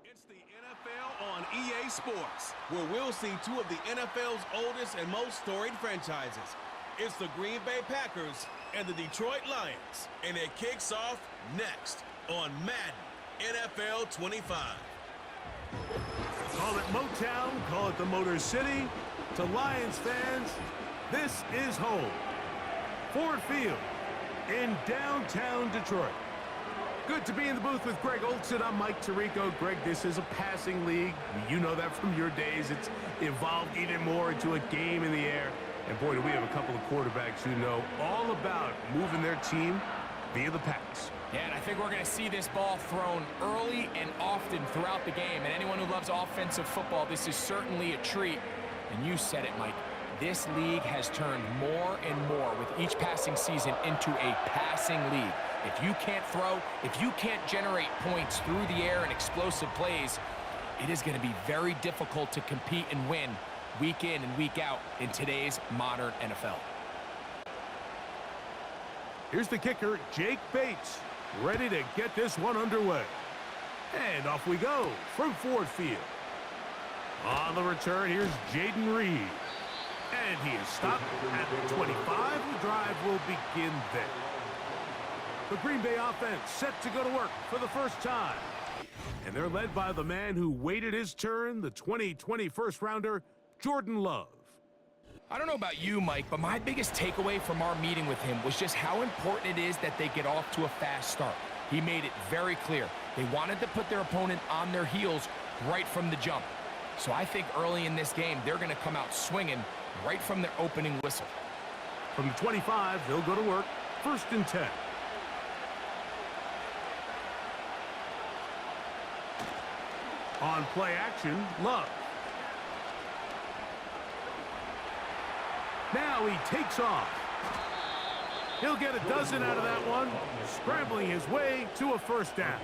It's the NFL on EA Sports, where we'll see two of the NFL's oldest and most storied franchises. It's the Green Bay Packers and the Detroit Lions, and it kicks off next on Madden NFL 25. Call it Motown, call it the Motor City. To Lions fans, this is home. Ford Field in downtown Detroit. Good to be in the booth with Greg Olson. I'm Mike Tirico. Greg, this is a passing league. You know that from your days. It's evolved even more into a game in the air. And boy, do we have a couple of quarterbacks who know all about moving their team via the pass. Yeah, and I think we're going to see this ball thrown early and often throughout the game. And anyone who loves offensive football, this is certainly a treat. And you said it, Mike. This league has turned more and more with each passing season into a passing league. If you can't throw, if you can't generate points through the air and explosive plays, it is going to be very difficult to compete and win week in and week out in today's modern NFL. Here's the kicker, Jake Bates, ready to get this one underway. And off we go from Ford Field. On the return, here's Jaden Reed. And he is stopped at the 25. The drive will begin there. The Green Bay offense set to go to work for the first time. And they're led by the man who waited his turn, the 2020 first-rounder, Jordan Love. I don't know about you, Mike, but my biggest takeaway from our meeting with him was just how important it is that they get off to a fast start. He made it very clear. They wanted to put their opponent on their heels right from the jump. So I think early in this game, they're going to come out swinging right from their opening whistle. From the 25, they'll go to work, 1st and 10. On play action, Love. Now he takes off. He'll get a dozen out of that one, scrambling his way to a first down.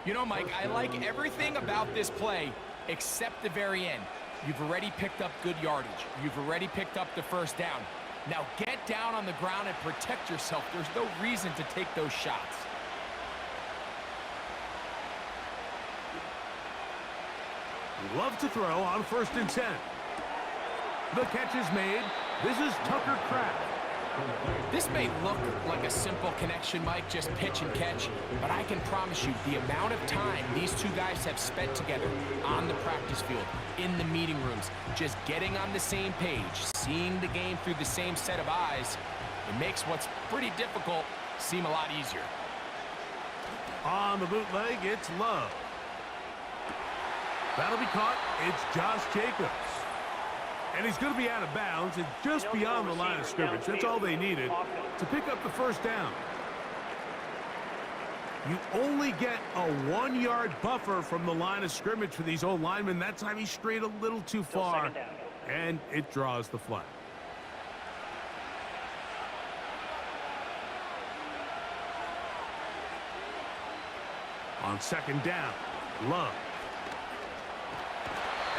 You know, Mike, I like everything about this play except the very end. You've already picked up good yardage. You've already picked up the first down. Now get down on the ground and protect yourself. There's no reason to take those shots. Love to throw on 1st and 10. The catch is made. This is Tucker Kraft. This may look like a simple connection, Mike, just pitch and catch, but I can promise you the amount of time these two guys have spent together on the practice field, in the meeting rooms, just getting on the same page, seeing the game through the same set of eyes, it makes what's pretty difficult seem a lot easier. On the bootleg, it's Love. That'll be caught. It's Josh Jacobs. And he's going to be out of bounds and just beyond the line of scrimmage. That's all they needed to pick up the first down. You only get a 1-yard buffer from the line of scrimmage for these old linemen. That time he strayed a little too far, and it draws the flag. On 2nd down, Love.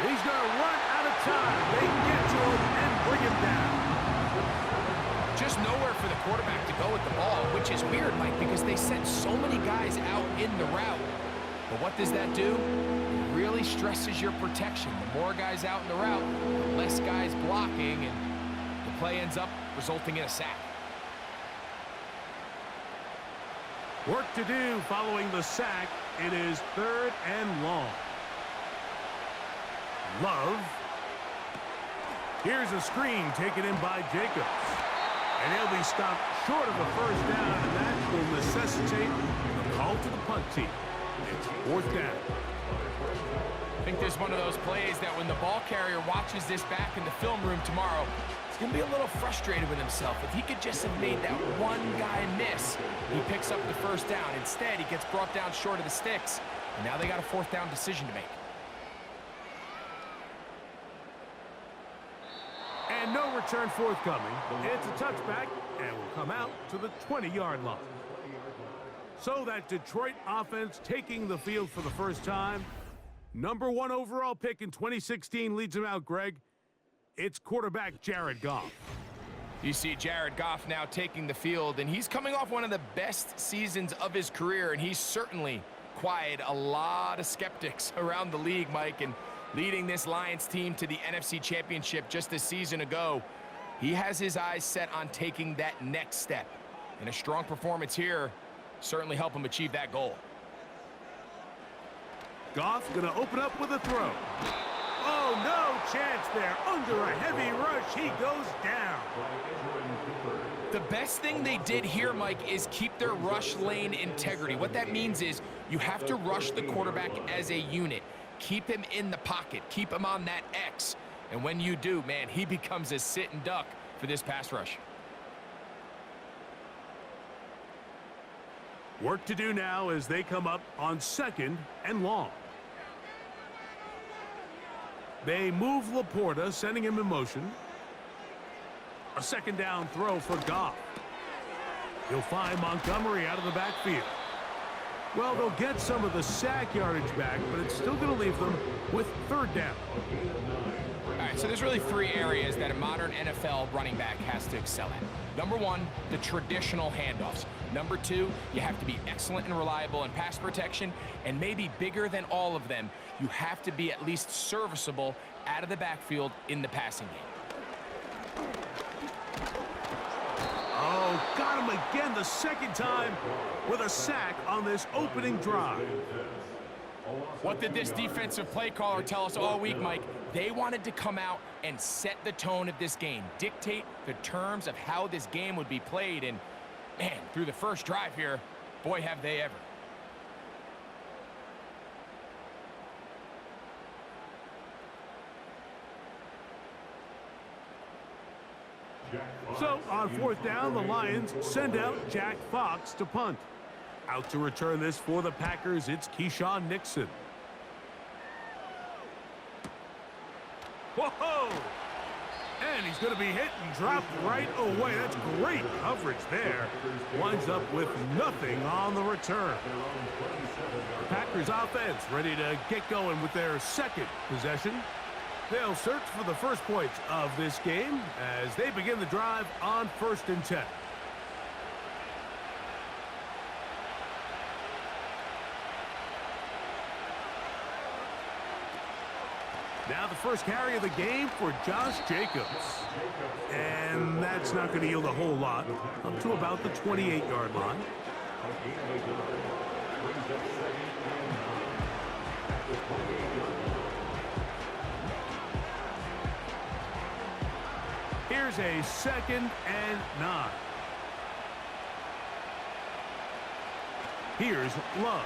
And he's going to run out of time. They can get to him and bring him down. Just nowhere for the quarterback to go with the ball, which is weird, Mike, because they sent so many guys out in the route. But what does that do? It really stresses your protection. The more guys out in the route, the less guys blocking, and the play ends up resulting in a sack. Work to do following the sack. It is 3rd and long. Love. Here's a screen taken in by Jacobs. And he'll be stopped short of a first down, and that will necessitate the call to the punt team. It's 4th down. I think there's one of those plays that when the ball carrier watches this back in the film room tomorrow, he's going to be a little frustrated with himself. If he could just have made that one guy miss, he picks up the first down. Instead, he gets brought down short of the sticks, and now they got a 4th down decision to make. And no return forthcoming. It's a touchback and will come out to the 20-yard line. So that Detroit offense taking the field for the first time. Number 1 overall pick in 2016 leads him out, Greg. It's quarterback Jared Goff. You see Jared Goff now taking the field, and he's coming off one of the best seasons of his career, and he's certainly quiet a lot of skeptics around the league, Mike, and leading this Lions team to the NFC Championship just a season ago. He has his eyes set on taking that next step. And a strong performance here certainly help him achieve that goal. Goff going to open up with a throw. Oh, no chance there. Under a heavy rush, he goes down. The best thing they did here, Mike, is keep their rush lane integrity. What that means is you have to rush the quarterback as a unit. Keep him in the pocket. Keep him on that X. And when you do, man, he becomes a sitting duck for this pass rush. Work to do now as they come up on 2nd and long. They move Laporta, sending him in motion. A 2nd down throw for Goff. He'll find Montgomery out of the backfield. Well, they'll get some of the sack yardage back, but it's still going to leave them with 3rd down. All right, so there's really 3 areas that a modern NFL running back has to excel at. Number 1, the traditional handoffs. Number 2, you have to be excellent and reliable in pass protection, and maybe bigger than all of them, you have to be at least serviceable out of the backfield in the passing game. Oh, got him again the 2nd time with a sack on this opening drive. What did this defensive play caller tell us all week, Mike? They wanted to come out and set the tone of this game, dictate the terms of how this game would be played, and man, through the first drive here, boy, have they ever. So, on 4th down, the Lions send out Jack Fox to punt. Out to return this for the Packers, it's Keyshawn Nixon. Whoa! And he's going to be hit and dropped right away. That's great coverage there. Winds up with nothing on the return. Packers offense ready to get going with their 2nd possession. They'll search for the first points of this game as they begin the drive on 1st and 10. Now the first carry of the game for Josh Jacobs. And that's not going to yield a whole lot, up to about the 28-yard line. Here's a 2nd and 9. Here's Love.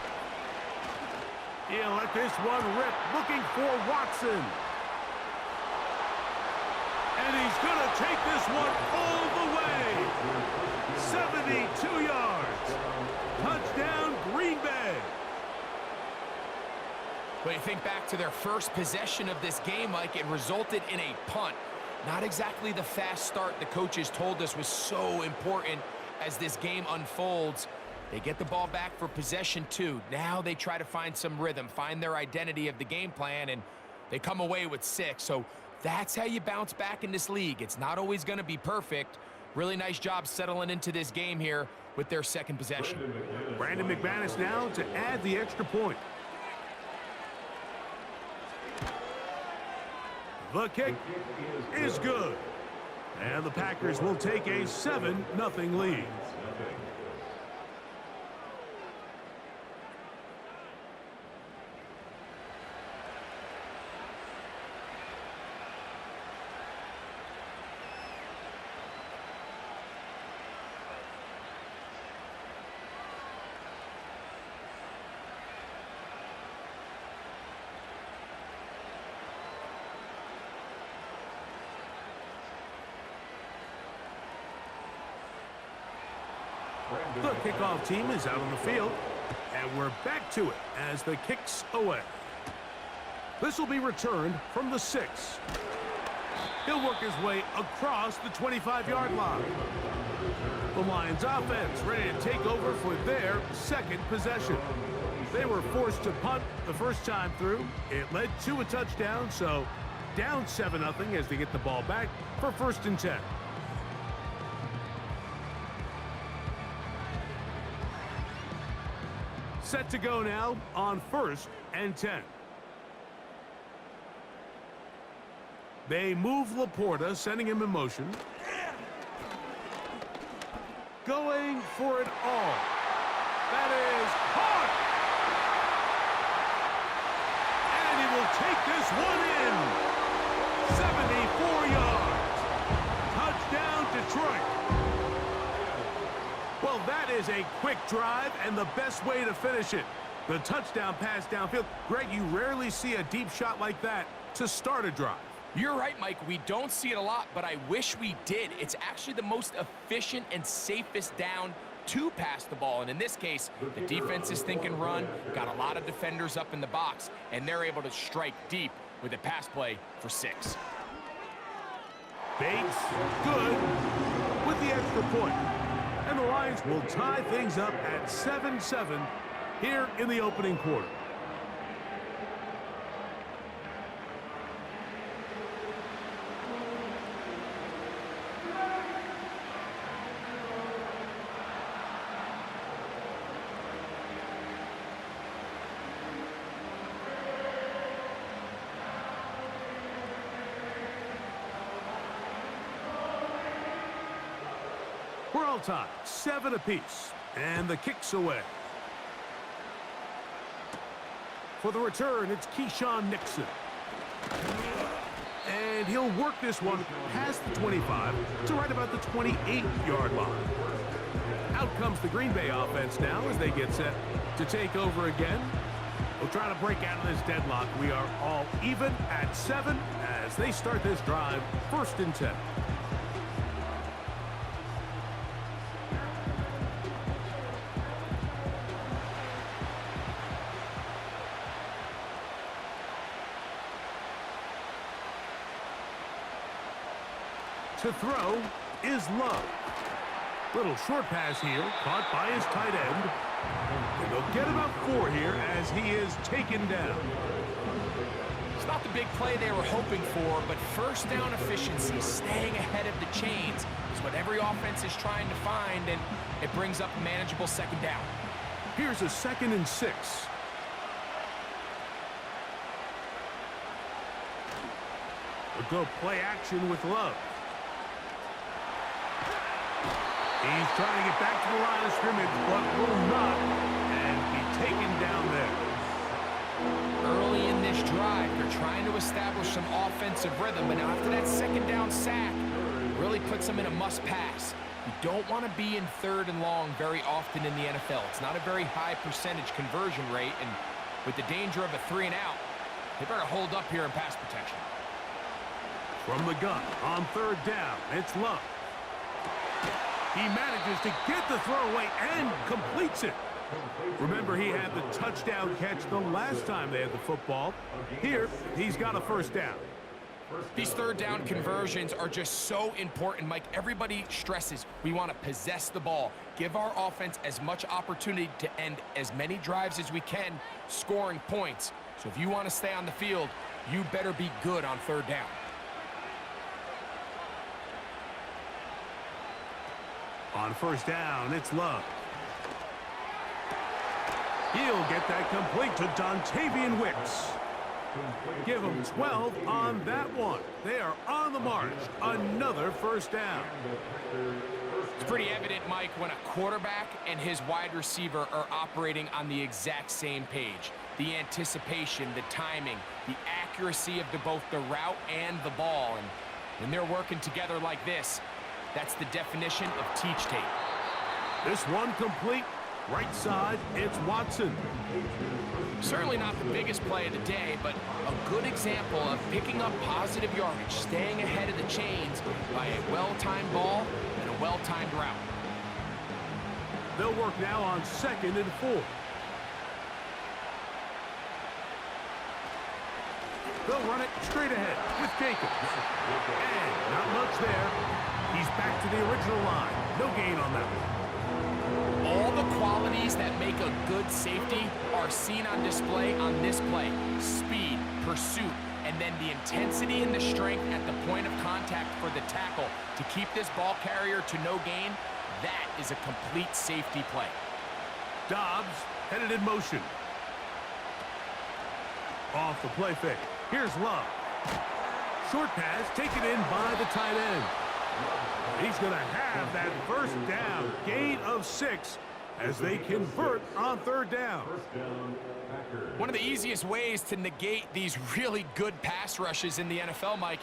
He'll let this one rip, looking for Watson. And he's going to take this one all the way. 72 yards. Touchdown, Green Bay. When you think back to their first possession of this game, Mike, it resulted in a punt. Not exactly the fast start the coaches told us was so important as this game unfolds. They get the ball back for possession 2. Now they try to find some rhythm, find their identity of the game plan, and they come away with 6. So that's how you bounce back in this league. It's not always going to be perfect. Really nice job settling into this game here with their 2nd possession. Brandon McManus now to add the extra point. The kick is good. And the Packers will take a 7-0 lead. The kickoff team is out on the field, and we're back to it as the kick's away. This will be returned from the 6. He'll work his way across the 25-yard line. The Lions offense ready to take over for their 2nd possession. They were forced to punt the first time through. It led to a touchdown, so down 7-0 as they get the ball back for 1st and 10. Set to go now on 1st and 10. They move Laporta, sending him in motion. Going for it all. That is caught! And he will take this one in. 74 yards. Touchdown, Detroit. Well, that is a quick drive and the best way to finish it. The touchdown pass downfield. Greg, you rarely see a deep shot like that to start a drive. You're right, Mike. We don't see it a lot, but I wish we did. It's actually the most efficient and safest down to pass the ball. And in this case, the defense is thinking run, got a lot of defenders up in the box, and they're able to strike deep with a pass play for 6. Bates, good, with the extra point. And the Lions will tie things up at 7-7 here in the opening quarter. We're all tied, 7 apiece, and the kick's away. For the return, it's Keyshawn Nixon. And he'll work this one past the 25 to right about the 28-yard line. Out comes the Green Bay offense now as they get set to take over again. We'll try to break out of this deadlock. We are all even at 7 as they start this drive, 1st and 10. To throw is Love. Little short pass here, caught by his tight end. And they'll get about 4 here as he is taken down. It's not the big play they were hoping for, but first down efficiency, staying ahead of the chains, is what every offense is trying to find, and it brings up a manageable 2nd down. Here's a 2nd and 6. We'll go play action with Love. He's trying to get back to the line of scrimmage, but will not, and be taken down there. Early in this drive, they're trying to establish some offensive rhythm, but now after that 2nd down sack, really puts them in a must-pass. You don't want to be in 3rd and long very often in the NFL. It's not a very high percentage conversion rate, and with the danger of a 3 and out, they better hold up here in pass protection. From the gun on 3rd down, it's Love. He manages to get the throw away and completes it. Remember, he had the touchdown catch the last time they had the football. Here, he's got a 1st down. These 3rd down conversions are just so important, Mike. Everybody stresses we want to possess the ball, give our offense as much opportunity to end as many drives as we can, scoring points. So if you want to stay on the field, you better be good on 3rd down. On 1st down, it's Love. He'll get that complete to Dontavian Wicks. Give him 12 on that one. They are on the march. Another 1st down. It's pretty evident, Mike, when a quarterback and his wide receiver are operating on the exact same page. The anticipation, the timing, the accuracy of both the route and the ball. And when they're working together like this, that's the definition of teach tape. This one complete. Right side, it's Watson. Certainly not the biggest play of the day, but a good example of picking up positive yardage, staying ahead of the chains by a well-timed ball and a well-timed route. They'll work now on 2nd and 4. They'll run it straight ahead with Jacobs. And not much there. He's back to the original line. No gain on that one. All the qualities that make a good safety are seen on display on this play. Speed, pursuit, and then the intensity and the strength at the point of contact for the tackle to keep this ball carrier to no gain. That is a complete safety play. Dobbs headed in motion. Off the play fake. Here's Love. Short pass taken in by the tight end. He's going to have that first down. Gain of 6 as they convert on third down. One of the easiest ways to negate these really good pass rushes in the NFL, Mike,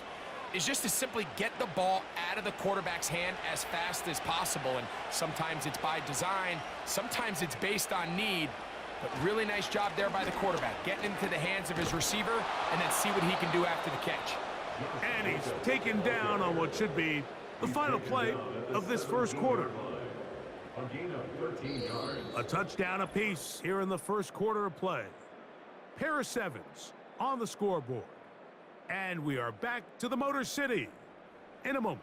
is just to simply get the ball out of the quarterback's hand as fast as possible. And sometimes it's by design, sometimes it's based on need. But really nice job there by the quarterback, getting into the hands of his receiver and then see what he can do after the catch. And he's taken down on what should be the final play of this first quarter. A touchdown apiece here in the first quarter of play. Pair of 7s on the scoreboard. And we are back to the Motor City in a moment.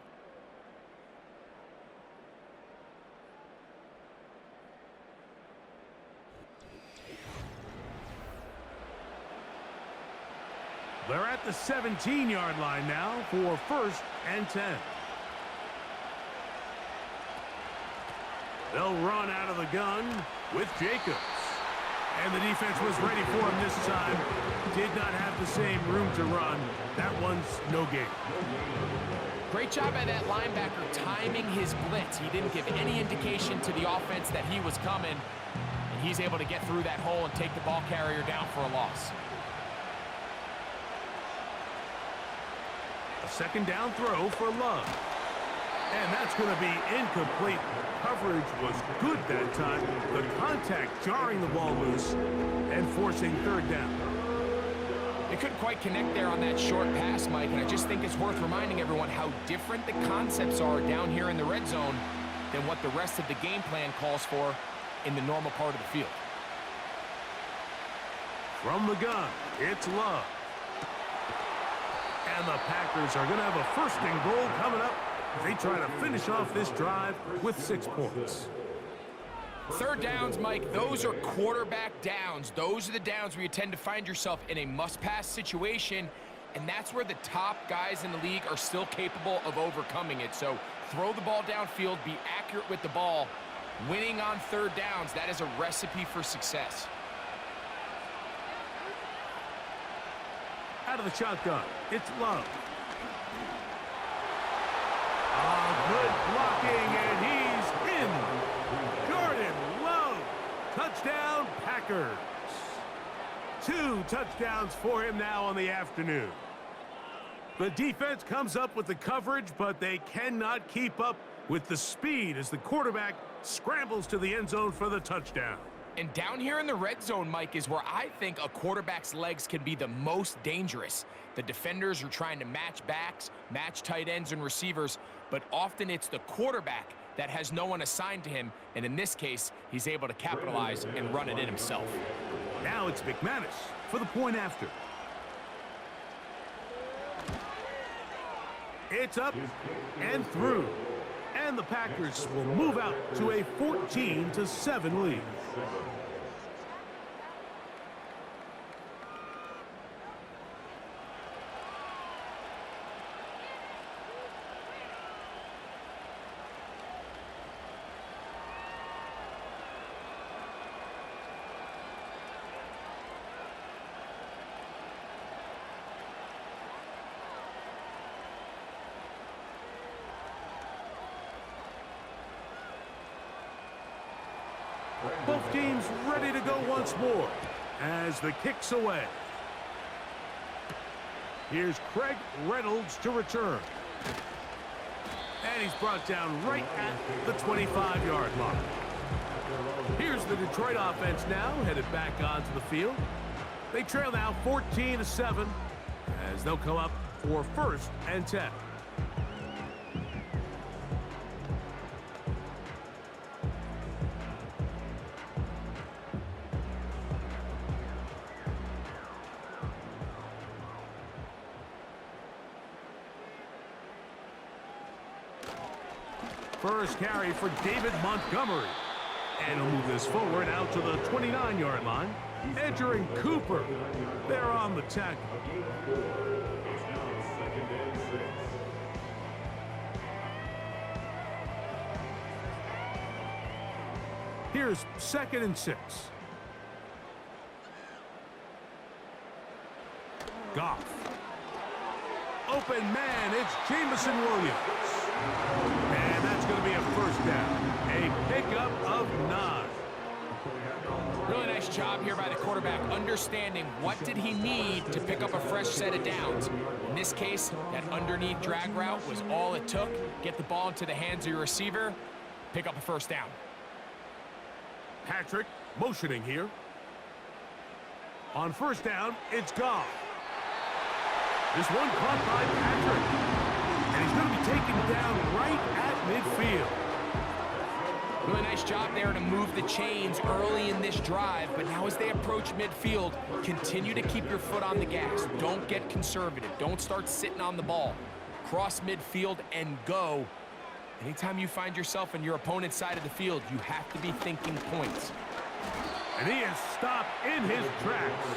They're at the 17-yard line now for 1st and 10. They'll run out of the gun with Jacobs. And the defense was ready for him this time. Did not have the same room to run. That one's no gain. Great job by that linebacker timing his blitz. He didn't give any indication to the offense that he was coming. And he's able to get through that hole and take the ball carrier down for a loss. A second down throw for Love. And that's going to be incomplete. Coverage was good that time. The contact jarring the ball loose and forcing third down. They couldn't quite connect there on that short pass, Mike, and I just think it's worth reminding everyone how different the concepts are down here in the red zone than what the rest of the game plan calls for in the normal part of the field. From the gun, it's Love. And the Packers are going to have a 1st and goal coming up. They try to finish off this drive with 6 points. Third downs, Mike, those are quarterback downs. Those are the downs where you tend to find yourself in a must-pass situation, and that's where the top guys in the league are still capable of overcoming it. So throw the ball downfield, be accurate with the ball. Winning on third downs, that is a recipe for success. Out of the shotgun, it's Love. Good blocking, and he's in. Jordan Love, touchdown Packers. 2 touchdowns for him now on the afternoon. The defense comes up with the coverage, but they cannot keep up with the speed as the quarterback scrambles to the end zone for the touchdown. And down here in the red zone, Mike, is where I think a quarterback's legs can be the most dangerous. The defenders are trying to match backs, match tight ends and receivers, but often it's the quarterback that has no one assigned to him, and in this case, he's able to capitalize and run it in himself. Now it's McManus for the point after. It's up and through. And the Packers will move out to a 14-7 lead. Both teams ready to go once more as the kick's away. Here's Craig Reynolds to return. And he's brought down right at the 25-yard line. Here's the Detroit offense now headed back onto the field. They trail now 14-7 as they'll come up for 1st and 10. First carry for David Montgomery. And he'll move this forward out to the 29-yard line. Entering Cooper. They're on the tackle. Here's 2nd and 6. Goff. Open man, it's Jameson Williams. And that's going to be a first down. A pickup of 9. Really nice job here by the quarterback, understanding what did he need to pick up a fresh set of downs. In this case, that underneath drag route was all it took. Get the ball into the hands of your receiver, pick up a first down. Patrick motioning here. On first down, it's Goff. This one caught by Patrick. And he's going to be taken down right at midfield. Really nice job there to move the chains early in this drive, but now as they approach midfield, continue to keep your foot on the gas. Don't get conservative. Don't start sitting on the ball. Cross midfield and go. Anytime you find yourself on your opponent's side of the field, you have to be thinking points. And he is stopped in his tracks.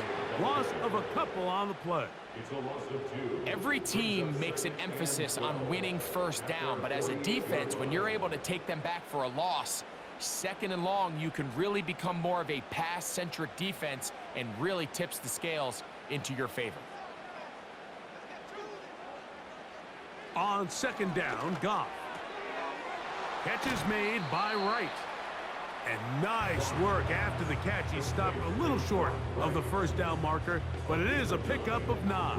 Loss of a couple on the play. Every team makes an emphasis on winning first down, but as a defense, when you're able to take them back for a loss, second and long, you can really become more of a pass-centric defense and really tips the scales into your favor. On second down, Goff. Catch is made by Wright. And nice work after the catch. He stopped a little short of the first down marker, but it is a pickup of 9.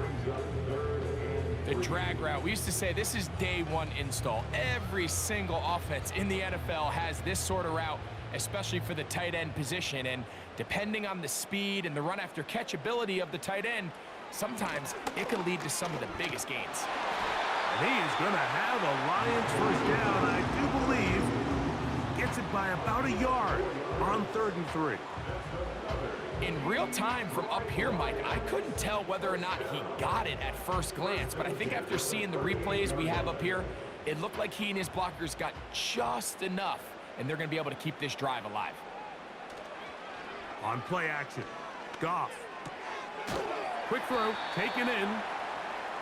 The drag route. We used to say this is day one install. Every single offense in the NFL has this sort of route, especially for the tight end position. And depending on the speed and the run after catch ability of the tight end, sometimes it can lead to some of the biggest gains. And he is going to have a Lions first down, I do believe. Gets it by about a yard on 3rd and 3. In real time from up here, Mike, I couldn't tell whether or not he got it at first glance, but I think after seeing the replays we have up here, it looked like he and his blockers got just enough, and they're going to be able to keep this drive alive. On play action, Goff. Quick throw, taken in.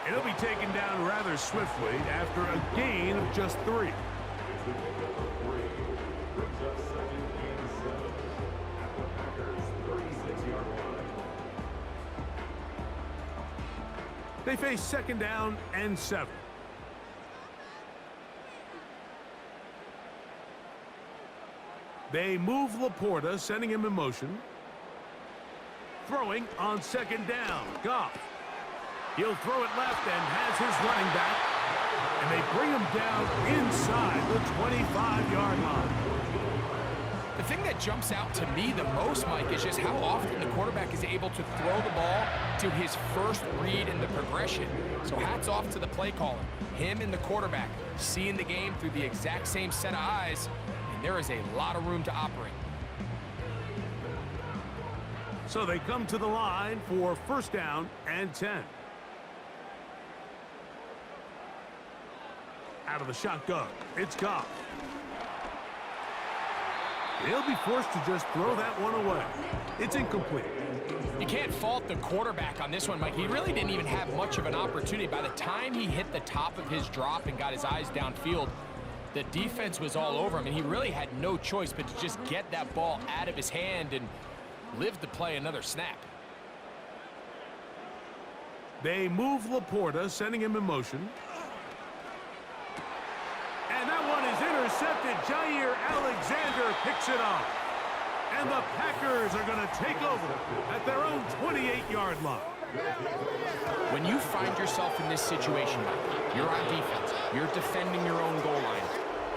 It'll be taken down rather swiftly after a gain of just 3. They face second down and 7. They move Laporta, sending him in motion. Throwing on second down, Goff. He'll throw it left and has his running back. And they bring him down inside the 25-yard line. The thing that jumps out to me the most, Mike, is just how often the quarterback is able to throw the ball to his first read in the progression. So hats off to the play caller. Him and the quarterback seeing the game through the exact same set of eyes, and there is a lot of room to operate. So they come to the line for first down and 10. Out of the shotgun, it's Goff. He'll be forced to just throw that one away. It's incomplete. You can't fault the quarterback on this one, Mike. He really didn't even have much of an opportunity. By the time he hit the top of his drop and got his eyes downfield, the defense was all over him, and he really had no choice but to just get that ball out of his hand and live to play another snap. They move Laporta, sending him in motion. And that one is intercepted. Jair Alexander picks it up. And the Packers are going to take over at their own 28-yard line. When you find yourself in this situation, you're on defense, you're defending your own goal line,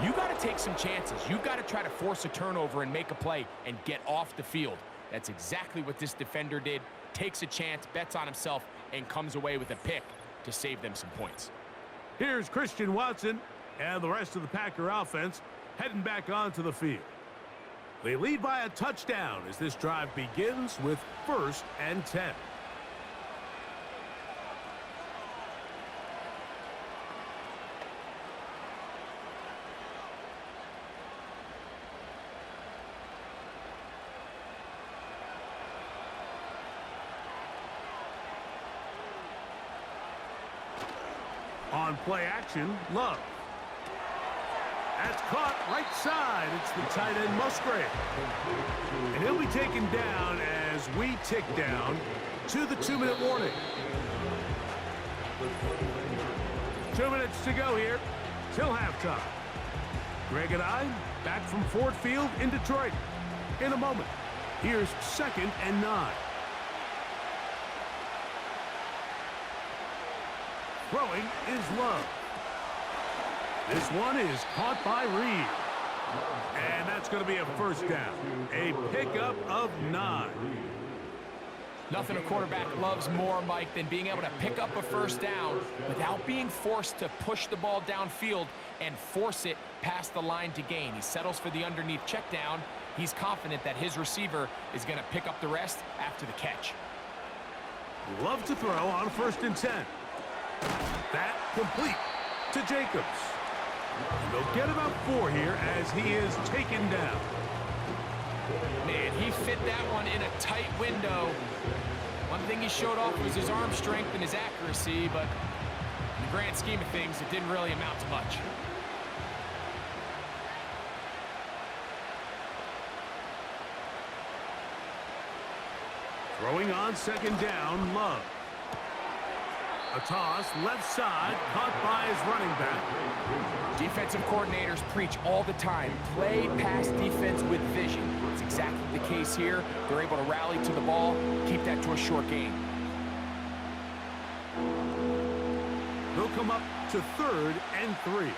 you got to take some chances. You've got to try to force a turnover and make a play and get off the field. That's exactly what this defender did. Takes a chance, bets on himself, and comes away with a pick to save them some points. Here's Christian Watson and the rest of the Packer offense heading back onto the field. They lead by a touchdown as this drive begins with 1st and 10. On play action, Love. That's caught right side. It's the tight end Musgrave. And he'll be taken down as we tick down to the 2-minute warning. 2 minutes to go here till halftime. Greg and I back from Ford Field in Detroit. In a moment, here's 2nd and 9. Throwing is Love. This one is caught by Reed. And that's going to be a first down. A pickup of 9. Nothing a quarterback loves more, Mike, than being able to pick up a first down without being forced to push the ball downfield and force it past the line to gain. He settles for the underneath check down. He's confident that his receiver is going to pick up the rest after the catch. Love to throw on 1st and 10. That complete to Jacobs. And they'll get about 4 here as he is taken down. Man, he fit that one in a tight window. One thing he showed off was his arm strength and his accuracy, but in the grand scheme of things, it didn't really amount to much. Throwing on 2nd down, Love. A toss, left side, caught by his running back. Defensive coordinators preach all the time, play pass defense with vision. It's exactly the case here. They're able to rally to the ball, keep that to a short gain. They'll come up to 3rd and 3.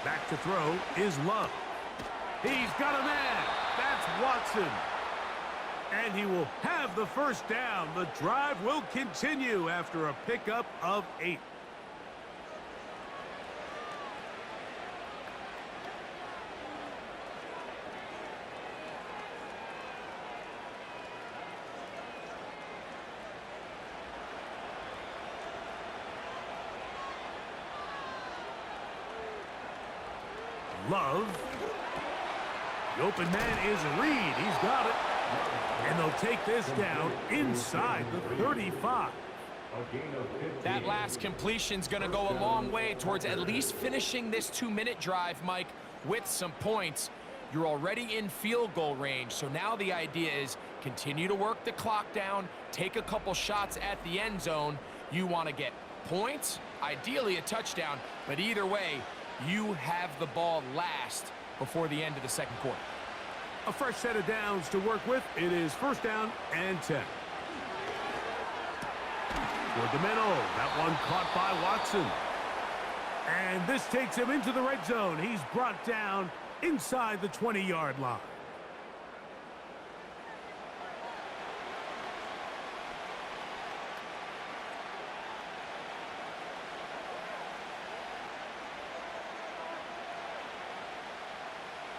Back to throw is Love. He's got a man. That's Watson. And he will have the first down. The drive will continue after a pickup of 8. Love. The open man is Reed. He's got it. And they'll take this down inside the 35. That last completion's going to go a long way towards at least finishing this 2-minute drive, Mike, with some points. You're already in field goal range, so now the idea is continue to work the clock down, take a couple shots at the end zone. You want to get points, ideally a touchdown, but either way, you have the ball last before the end of the 2nd quarter. A fresh set of downs to work with. It is 1st down and 10. Toward the middle. That one caught by Watson. And this takes him into the red zone. He's brought down inside the 20-yard line.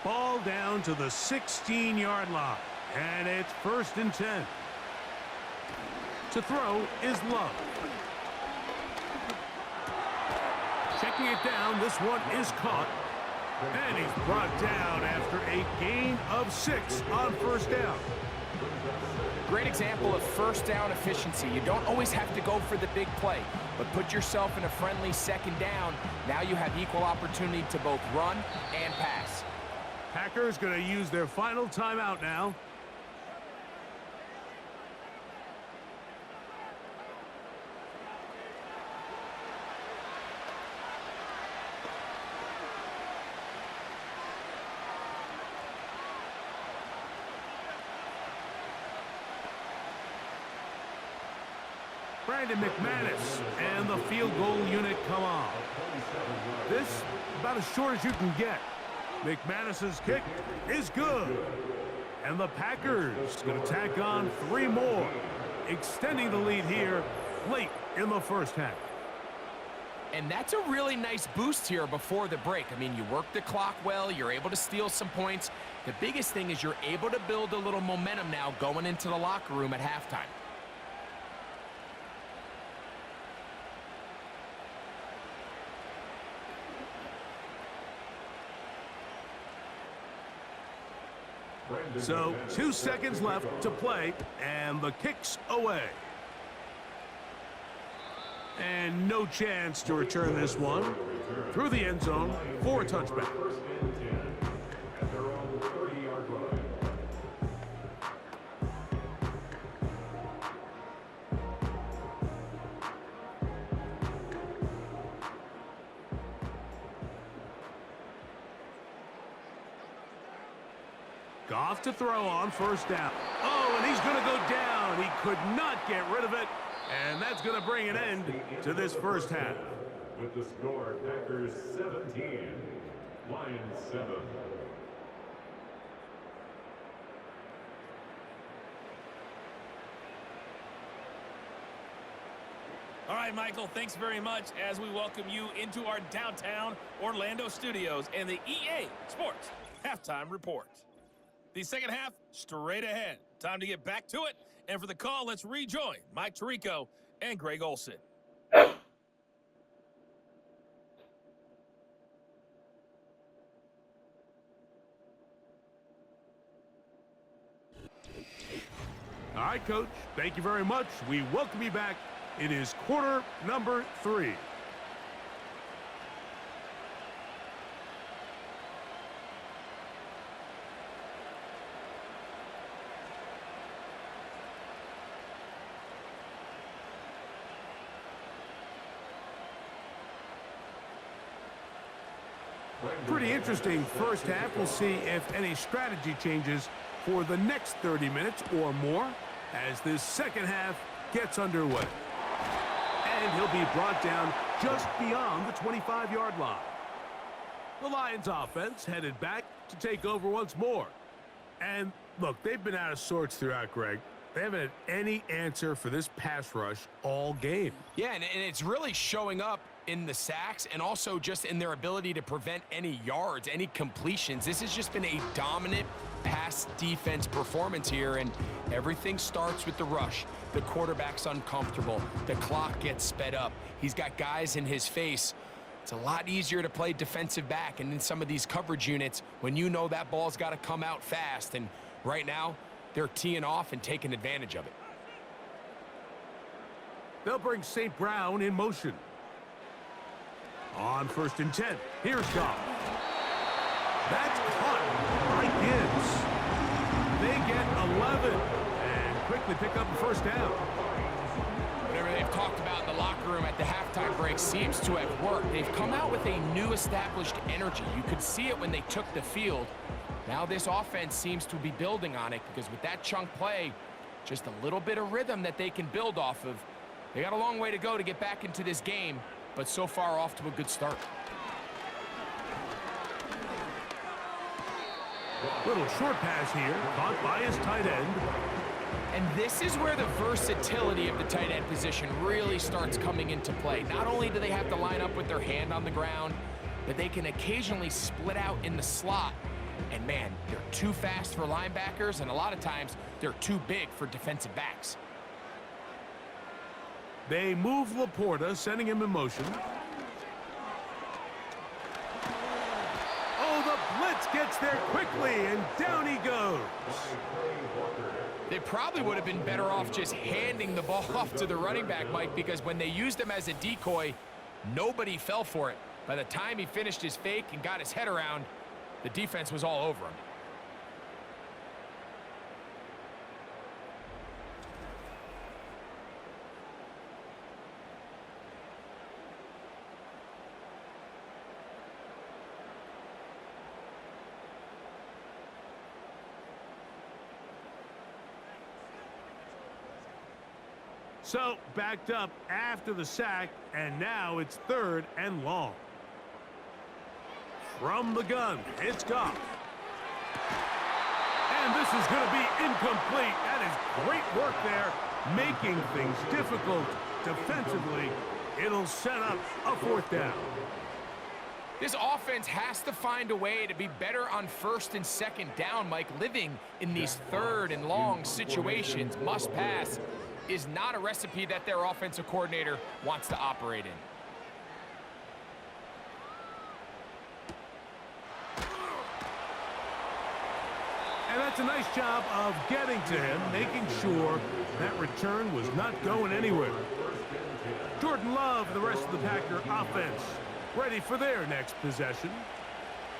Ball down to the 16-yard line. And it's 1st and 10. To throw is Love. Checking it down. This one is caught. And he's brought down after a gain of 6 on 1st down. Great example of 1st down efficiency. You don't always have to go for the big play, but put yourself in a friendly 2nd down. Now you have equal opportunity to both run and pass. Packers going to use their final timeout now. Brandon McManus and the field goal unit come on. This about as short as you can get. McManus's kick is good. And the Packers going to tack on 3 more, extending the lead here late in the 1st half. And that's a really nice boost here before the break. I mean, you work the clock well, you're able to steal some points. The biggest thing is you're able to build a little momentum now going into the locker room at halftime. So 2 seconds left to play, and the kick's away. And no chance to return this one through the end zone for a touchback. Goff to throw on first down. Oh, and he's going to go down. He could not get rid of it. And that's going to bring an end to this first half. With the score, Packers 17, Lions 7. All right, Michael, thanks very much as we welcome you into our downtown Orlando studios and the EA Sports Halftime Report. The second half, straight ahead. Time to get back to it. And for the call, let's rejoin Mike Tirico and Greg Olson. All right, Coach, thank you very much. We welcome you back. It is quarter number 3. Pretty interesting first half. We'll see if any strategy changes for the next 30 minutes or more as this second half gets underway. And he'll be brought down just beyond the 25-yard line. The Lions offense headed back to take over once more. And look, they've been out of sorts throughout, Greg. They haven't had any answer for this pass rush all game. Yeah, and it's really showing up in the sacks and also just in their ability to prevent any yards, any completions. This has just been a dominant pass defense performance here, and everything starts with the rush. The quarterback's uncomfortable. The clock gets sped up. He's got guys in his face. It's a lot easier to play defensive back and in some of these coverage units when you know that ball's got to come out fast, and right now they're teeing off and taking advantage of it. They'll bring St. Brown in motion. On 1st and 10, here's Goff. That's caught by Gibbs. They get 11 and quickly pick up the first down. Whatever they've talked about in the locker room at the halftime break seems to have worked. They've come out with a new established energy. You could see it when they took the field. Now this offense seems to be building on it because with that chunk play, just a little bit of rhythm that they can build off of. They got a long way to go to get back into this game, but so far off to a good start. Little short pass here, caught by his tight end. And this is where the versatility of the tight end position really starts coming into play. Not only do they have to line up with their hand on the ground, but they can occasionally split out in the slot. And man, they're too fast for linebackers, and a lot of times they're too big for defensive backs. They move Laporta, sending him in motion. Oh, the blitz gets there quickly, and down he goes. They probably would have been better off just handing the ball off to the running back, Mike, because when they used him as a decoy, nobody fell for it. By the time he finished his fake and got his head around, the defense was all over him. So, backed up after the sack, and now it's 3rd and long. From the gun, it's Goff. And this is going to be incomplete. That is great work there, making things difficult defensively. It'll set up a 4th down. This offense has to find a way to be better on 1st and 2nd down, Mike. Living in these 3rd and long situations, must pass, is not a recipe that their offensive coordinator wants to operate in. And that's a nice job of getting to him, making sure that return was not going anywhere. Jordan Love, the rest of the Packer offense, ready for their next possession.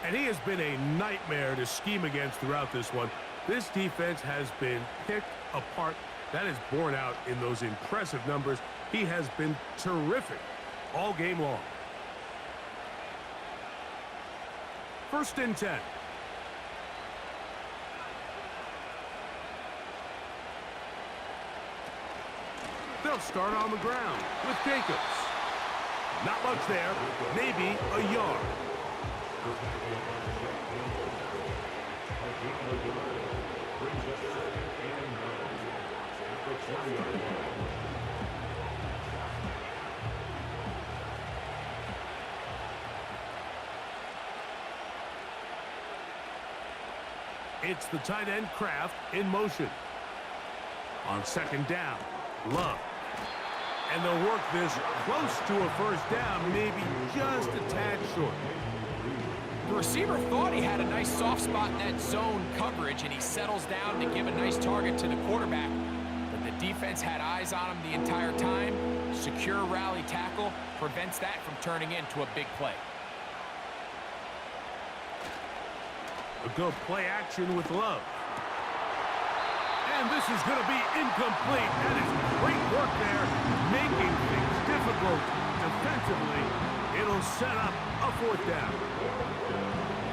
And he has been a nightmare to scheme against throughout this one. This defense has been picked apart. That is borne out in those impressive numbers. He has been terrific all game long. 1st and 10. They'll start on the ground with Jacobs. Not much there, maybe a yard. It's the tight end Kraft in motion. On second down, Love. And they'll work this close to a first down, maybe just a tad short. The receiver thought he had a nice soft spot in that zone coverage, and he settles down to give a nice target to the quarterback. But the defense had eyes on him the entire time. Secure rally tackle prevents that from turning into a big play. A good play action with Love. And this is going to be incomplete. That is great work there, making things difficult defensively. It'll set up a fourth down.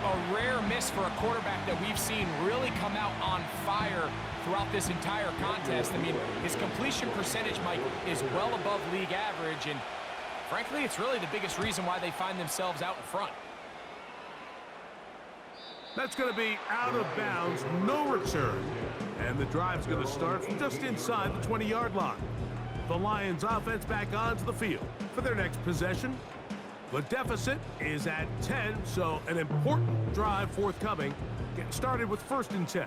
A rare miss for a quarterback that we've seen really come out on fire throughout this entire contest. I mean, his completion percentage, Mike, is well above league average, and frankly, it's really the biggest reason why they find themselves out in front. That's going to be out of bounds, no return. And the drive's going to start from just inside the 20-yard line. The Lions offense back onto the field for their next possession. The deficit is at 10, so an important drive forthcoming. Getting started with 1st and 10.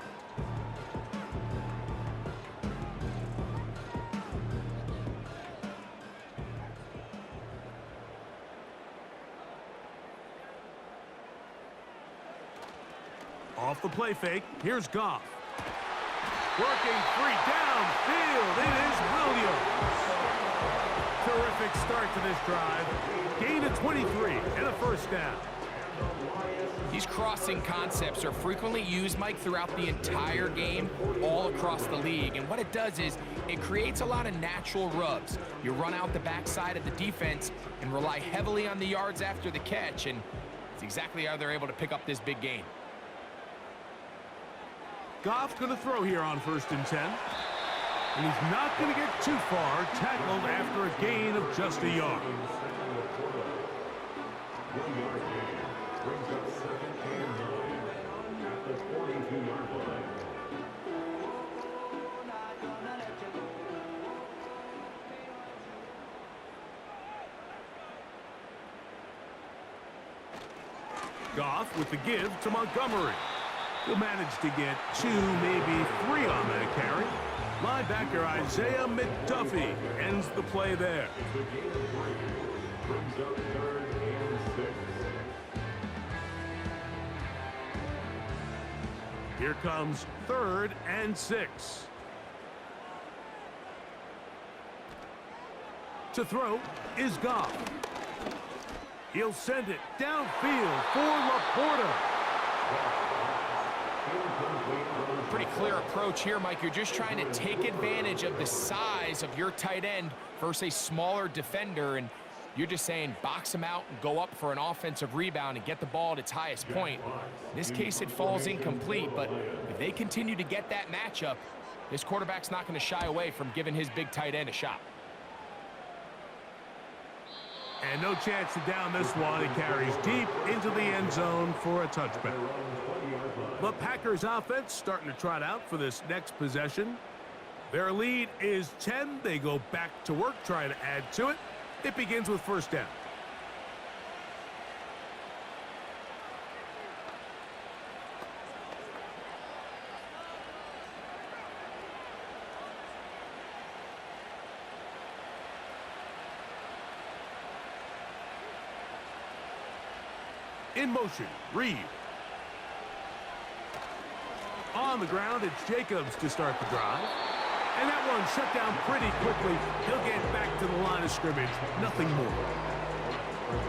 Off the play fake, here's Goff. Working free downfield, it is Williams. Terrific start to this drive. Gain of 23 and a first down. These crossing concepts are frequently used, Mike, throughout the entire game, all across the league. And what it does is it creates a lot of natural rubs. You run out the backside of the defense and rely heavily on the yards after the catch, and it's exactly how they're able to pick up this big gain. Goff's going to throw here on 1st and 10. And he's not going to get too far, tackled after a gain of just a yard. Goff with the give to Montgomery. He'll manage to get 2, maybe 3 on that carry. Linebacker Isaiah McDuffie ends the play there. Here comes 3rd and 6. To throw is Goff. He'll send it downfield for Laporta. Pretty clear approach here, Mike. You're just trying to take advantage of the size of your tight end versus a smaller defender, and you're just saying box him out and go up for an offensive rebound and get the ball at its highest point. In this case, it falls incomplete, but if they continue to get that matchup, this quarterback's not going to shy away from giving his big tight end a shot. And no chance to down this one. It carries deep into the end zone for a touchback. The Packers offense starting to trot out for this next possession. Their lead is 10. They go back to work trying to add to it. It begins with 1st down. In motion, Reed. On the ground, it's Jacobs to start the drive. And that one shut down pretty quickly. He'll get back to the line of scrimmage. Nothing more.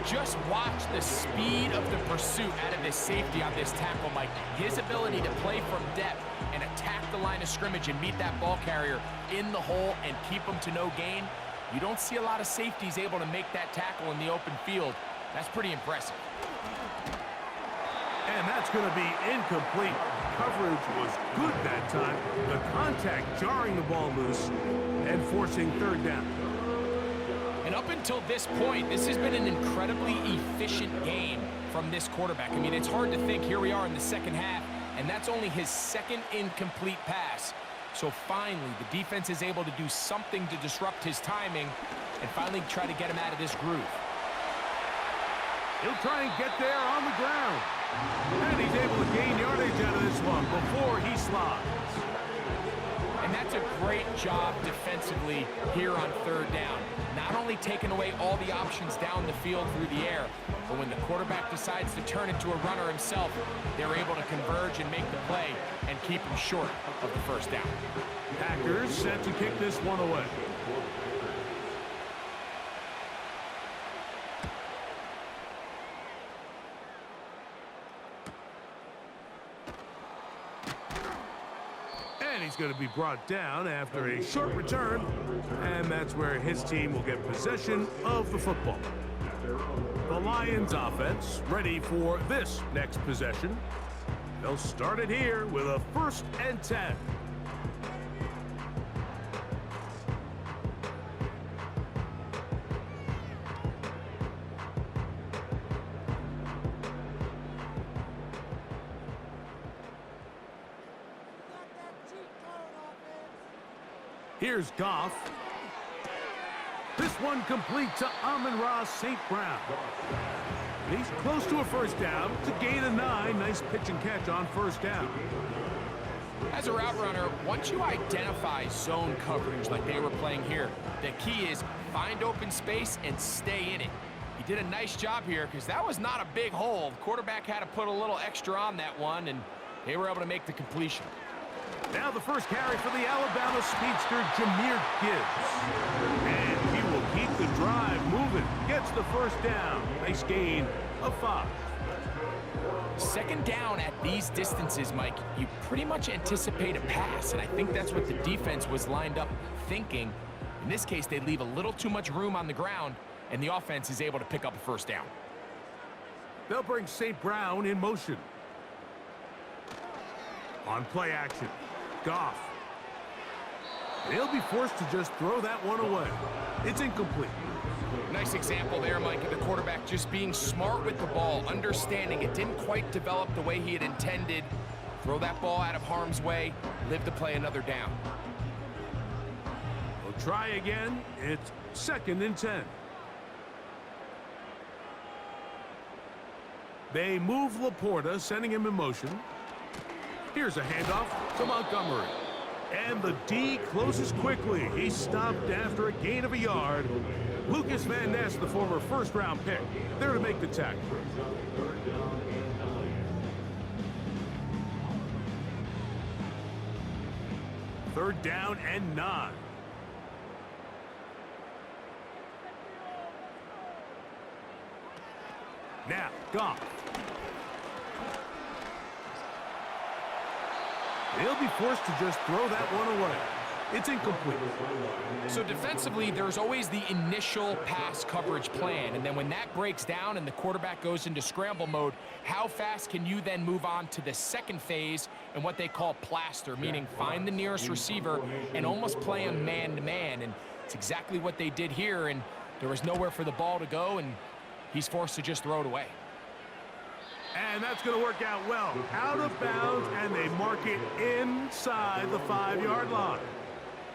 Just watch the speed of the pursuit out of this safety on this tackle, Mike. His ability to play from depth and attack the line of scrimmage and meet that ball carrier in the hole and keep him to no gain. You don't see a lot of safeties able to make that tackle in the open field. That's pretty impressive. And that's going to be incomplete. Coverage was good that time. The contact jarring the ball loose and forcing third down. And up until this point, this has been an incredibly efficient game from this quarterback. I mean, it's hard to think here we are in the second half, and that's only his second incomplete pass. So finally, the defense is able to do something to disrupt his timing and finally try to get him out of this groove. He'll try and get there on the ground. And he's able to gain yardage out of this one before he slides. And that's a great job defensively here on third down. Not only taking away all the options down the field through the air, but when the quarterback decides to turn into a runner himself, they're able to converge and make the play and keep him short of the first down. Packers set to kick this one away. And he's going to be brought down after a short return, and that's where his team will get possession of the football. The Lions offense ready for this next possession. They'll start it here with a 1st and 10. Here's Goff. This one complete to Amon-Ra St. Brown. He's close to a first down. It's a gain of 9. Nice pitch and catch on first down. As a route runner, once you identify zone coverage like they were playing here, the key is find open space and stay in it. He did a nice job here because that was not a big hole. The quarterback had to put a little extra on that one, and they were able to make the completion. Now the first carry for the Alabama speedster, Jahmyr Gibbs. And he will keep the drive moving. Gets the first down. Nice gain of 5. Second down at these distances, Mike, you pretty much anticipate a pass, and I think that's what the defense was lined up thinking. In this case, they leave a little too much room on the ground, and the offense is able to pick up a first down. They'll bring St. Brown in motion. On play action, Goff. And he'll be forced to just throw that one away. It's incomplete. Nice example there, Mike, of the quarterback just being smart with the ball, understanding it didn't quite develop the way he had intended. Throw that ball out of harm's way, live to play another down. We'll try again. It's 2nd and 10. They move Laporta, sending him in motion. Here's a handoff to Montgomery. And the D closes quickly. He's stopped after a gain of a yard. Lucas Van Ness, the former first-round pick, there to make the tackle. Third down and 9. Now, Goff. They'll be forced to just throw that one away. It's incomplete. So defensively, there's always the initial pass coverage plan, and then when that breaks down and the quarterback goes into scramble mode, how fast can you then move on to the second phase and what they call plaster, meaning find the nearest receiver and almost play him man-to-man, and it's exactly what they did here, and there was nowhere for the ball to go, and he's forced to just throw it away. And that's going to work out well. Out of bounds, and they mark it inside the 5-yard line.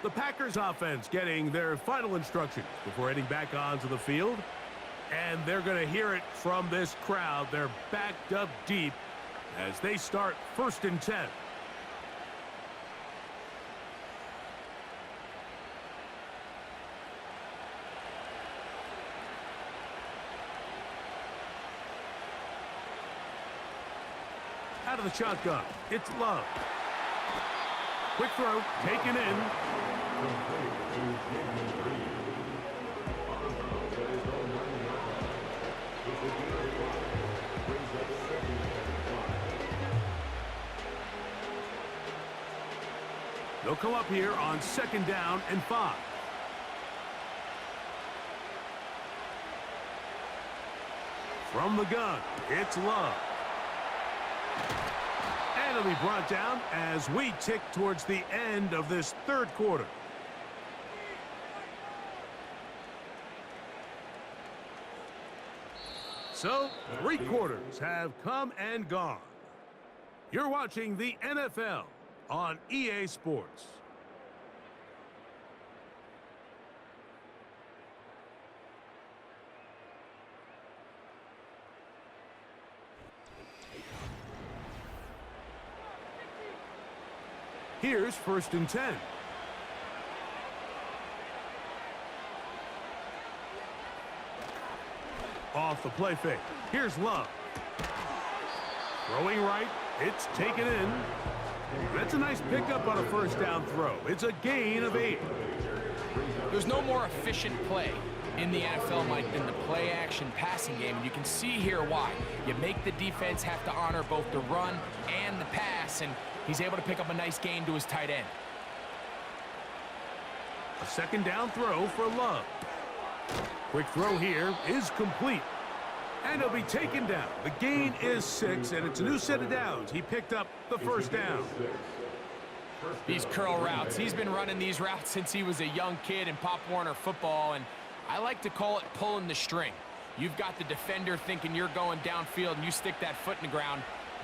The Packers offense getting their final instructions before heading back onto the field. And they're going to hear it from this crowd. They're backed up deep as they start 1st and 10. Out of the shotgun, it's Love. Quick throw, taken in. They'll come up here on 2nd down and 5. From the gun, it's Love. And it'll be brought down as we tick towards the end of this third quarter. So, 3 quarters have come and gone. You're watching the NFL on EA Sports. Here's 1st and 10. Off the play fake. Here's Love. Throwing right. It's taken in. That's a nice pickup on a 1st down throw. It's a gain of 8. There's no more efficient play in the NFL, Mike, than the play-action passing game. And you can see here why. You make the defense have to honor both the run and the pass, and he's able to pick up a nice gain to his tight end. A 2nd down throw for Love. Quick throw here is complete. And he'll be taken down. The gain is 6, and it's a new set of downs. He picked up the 1st down. These curl routes. He's been running these routes since he was a young kid in Pop Warner football, and I like to call it pulling the string. You've got the defender thinking you're going downfield, and you stick that foot in the ground,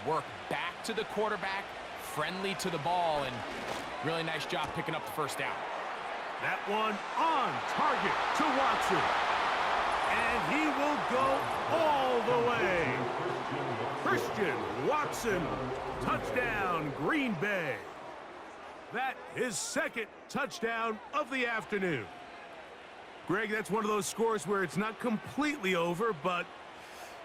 work back to the quarterback, friendly to the ball, and really nice job picking up the 1st down. That one on target to Watson. And he will go all the way. Christian Watson, touchdown, Green Bay. That is 2nd touchdown of the afternoon. Greg, that's one of those scores where it's not completely over, but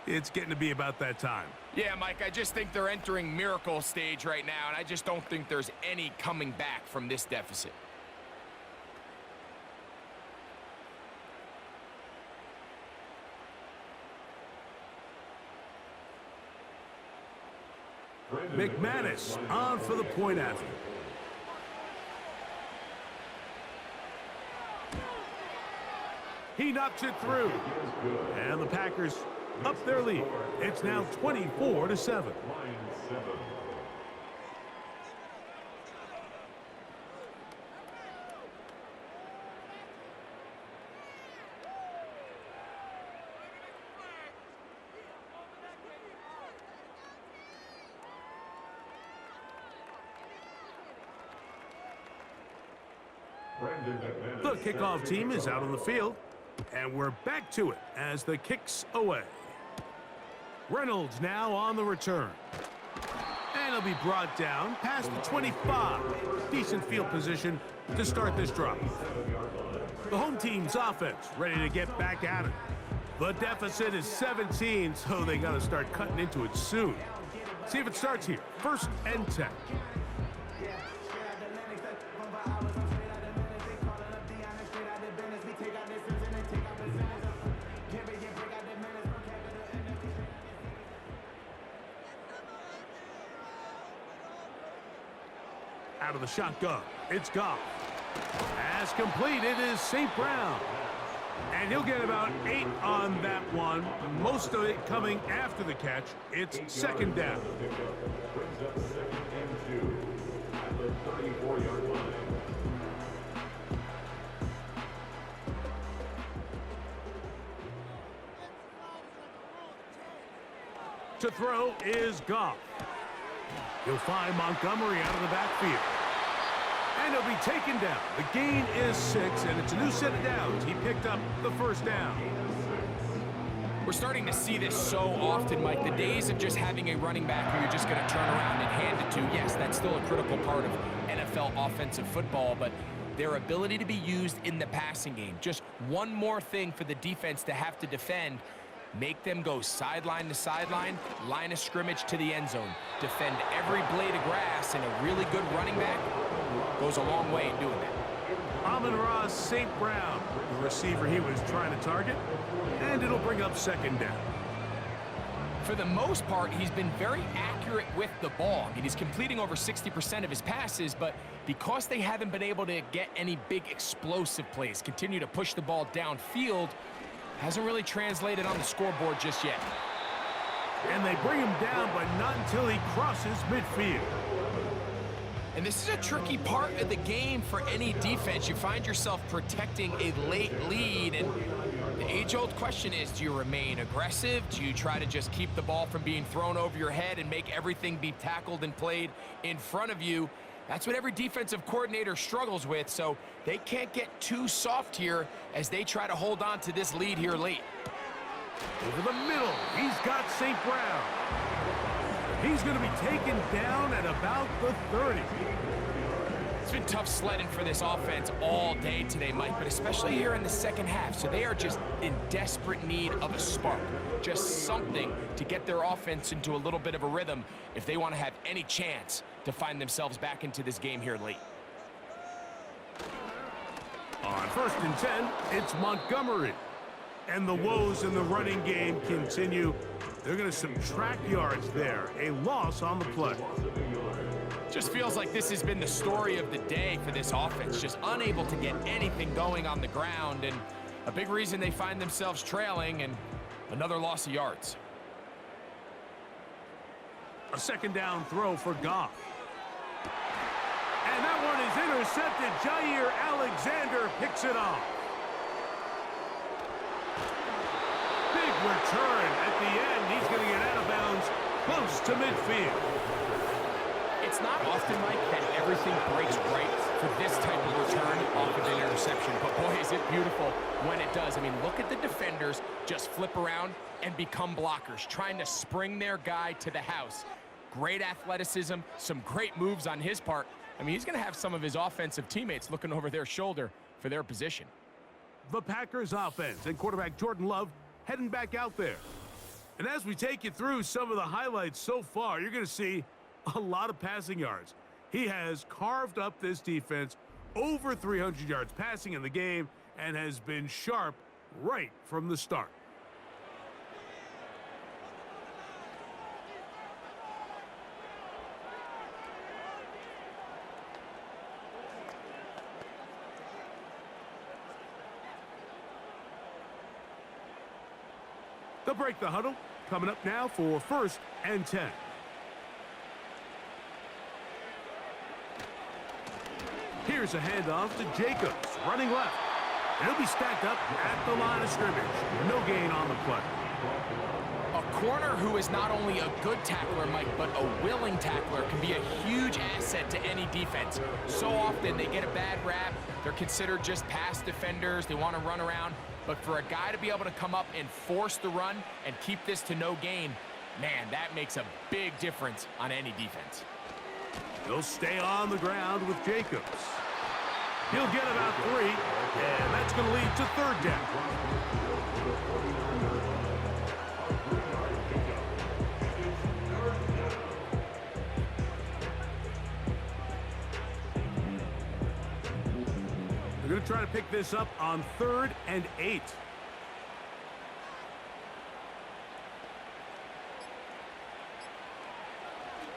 it's getting to be about that time. Yeah, Mike, I just think they're entering miracle stage right now, and I just don't think there's any coming back from this deficit. McManus on for the point after. He knocks it through. And the Packers up their lead. It's now 24-7. The kickoff team is out on the field, and we're back to it as the kick's away. Reynolds now on the return. And he'll be brought down past the 25. Decent field position to start this drive. The home team's offense ready to get back at it. The deficit is 17, so they got to start cutting into it soon. See if it starts here. 1st and 10. Out of the shotgun, it's Goff. As completed is St. Brown. And he'll get about 8 on that one. Most of it coming after the catch. It's 2nd down. Brings up 2nd and 2 at the 34-yard line. To throw is Goff. He'll find Montgomery out of the backfield. And he'll be taken down. The gain is 6, and it's a new set of downs. He picked up the 1st down. We're starting to see this so often, Mike. The days of just having a running back who you're just going to turn around and hand it to, yes, that's still a critical part of NFL offensive football, but their ability to be used in the passing game, just one more thing for the defense to have to defend. Make them go sideline to sideline, line of scrimmage to the end zone. Defend every blade of grass, and a really good running back goes a long way in doing that. Amon-Ra St. Brown, the receiver he was trying to target, and it'll bring up 2nd down. For the most part, he's been very accurate with the ball. I mean, he's completing over 60% of his passes, but because they haven't been able to get any big explosive plays, continue to push the ball downfield, hasn't really translated on the scoreboard just yet. And they bring him down, but not until he crosses midfield. And this is a tricky part of the game for any defense. You find yourself protecting a late lead, and the age-old question is, do you remain aggressive? Do you try to just keep the ball from being thrown over your head and make everything be tackled and played in front of you? That's what every defensive coordinator struggles with, so they can't get too soft here as they try to hold on to this lead here late. Over the middle, he's got St. Brown. He's going to be taken down at about the 30. It's been tough sledding for this offense all day today, Mike, but especially here in the second half. So they are just in desperate need of a spark, just something to get their offense into a little bit of a rhythm if they want to have any chance to find themselves back into this game here late. On 1st and 10, it's Montgomery. And the woes in the running game continue. They're going to subtract yards there. A loss on the play. Just feels like this has been the story of the day for this offense. Just unable to get anything going on the ground. And a big reason they find themselves trailing, and another loss of yards. A 2nd down throw for Goff. And that one is intercepted. Jair Alexander picks it off. Big return at the end. He's going to get out of bounds close to midfield. It's not often, Mike, that everything breaks right for this type of return off of an interception. But boy, is it beautiful when it does. I mean, look at the defenders just flip around and become blockers, trying to spring their guy to the house. Great athleticism, some great moves on his part. I mean, he's going to have some of his offensive teammates looking over their shoulder for their position. The Packers offense and quarterback Jordan Love heading back out there. And as we take you through some of the highlights so far, you're going to see a lot of passing yards. He has carved up this defense, over 300 yards passing in the game, and has been sharp right from the start. They'll break the huddle. Coming up now for 1st and 10. Here's a handoff to Jacobs, running left. And he'll be stacked up at the line of scrimmage. No gain on the play. A corner who is not only a good tackler, Mike, but a willing tackler can be a huge asset to any defense. So often they get a bad rap. They're considered just pass defenders. They want to run around. But for a guy to be able to come up and force the run and keep this to no gain, man, that makes a big difference on any defense. He'll stay on the ground with Jacobs. He'll get about 3, and that's going to lead to 3rd down. They're going to try to pick this up on 3rd and 8.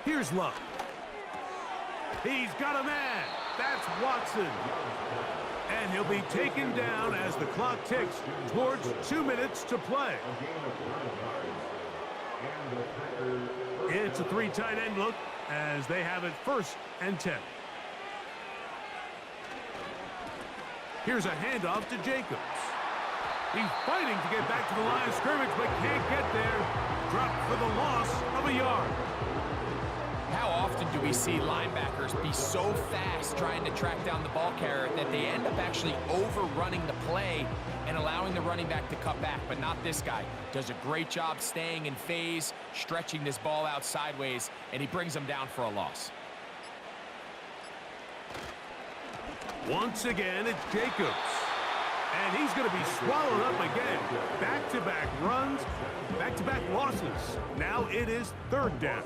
Here's Love. He's got a man. That's Watson. And he'll be taken down as the clock ticks towards 2 minutes to play. It's a 3 tight end look as they have it 1st and 10. Here's a handoff to Jacobs. He's fighting to get back to the line of scrimmage, but can't get there. Dropped for the loss of a yard. How often do we see linebackers be so fast trying to track down the ball carrier that they end up actually overrunning the play and allowing the running back to cut back? But not this guy. Does a great job staying in phase, stretching this ball out sideways, and he brings them down for a loss. Once again, it's Jacobs. And he's going to be swallowed up again. Back-to-back runs, back-to-back losses. Now it is 3rd down.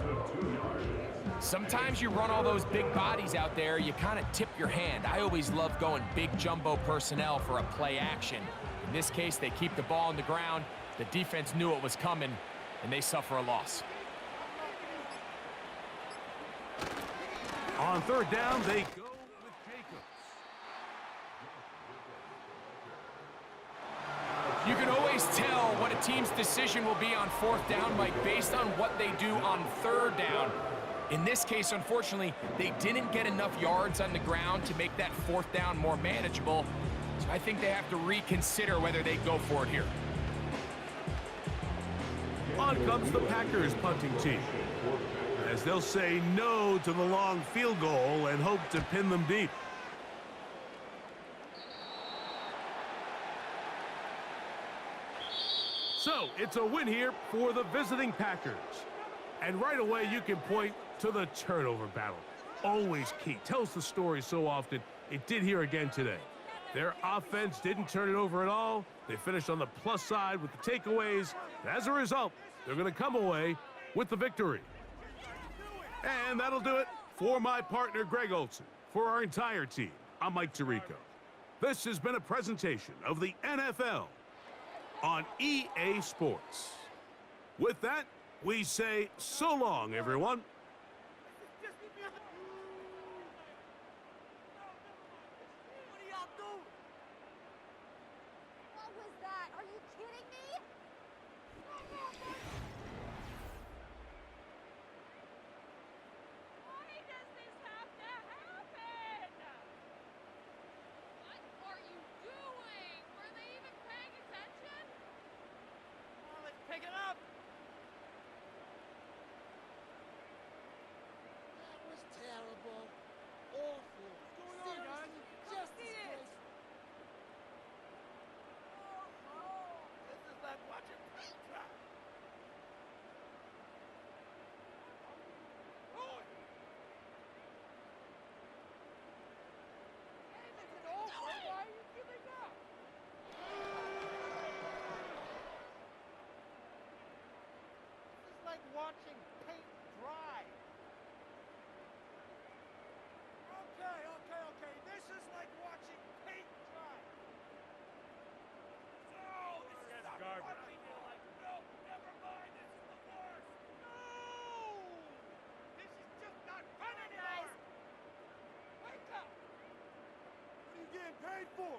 Sometimes you run all those big bodies out there, you kind of tip your hand. I always love going big jumbo personnel for a play action. In this case, they keep the ball on the ground. The defense knew it was coming, and they suffer a loss. On 3rd down, they go with Jacobs. You can always tell what a team's decision will be on fourth down, Mike, based on what they do on third down. In this case, unfortunately, they didn't get enough yards on the ground to make that fourth down more manageable. So I think they have to reconsider whether they go for it here. On comes the Packers punting team, as they'll say no to the long field goal and hope to pin them deep. So, it's a win here for the visiting Packers. And right away, you can point to the turnover battle. Always key. Tells the story so often. It did here again today. Their offense didn't turn it over at all. They finished on the plus side with the takeaways. As a result, they're going to come away with the victory. And that'll do it for my partner, Greg Olson. For our entire team, I'm Mike Tirico. This has been a presentation of the NFL on EA Sports. With that, we say so long, everyone. What was that? Are you kidding me? Why does this have to happen? What are you doing? Were they even paying attention? Well, let's pick it up. That was terrible. Awful. What's going on, guys? Just disgraceful. This is like watching paint dry. Roy! Game isn't over. Why are you giving up? This is like watching paint dry. Okay. This is like watching paint dry. No, this is not garbage. Like, no, never mind. This is the worst. No! This is just not fun anymore. Wake up! What are you getting paid for?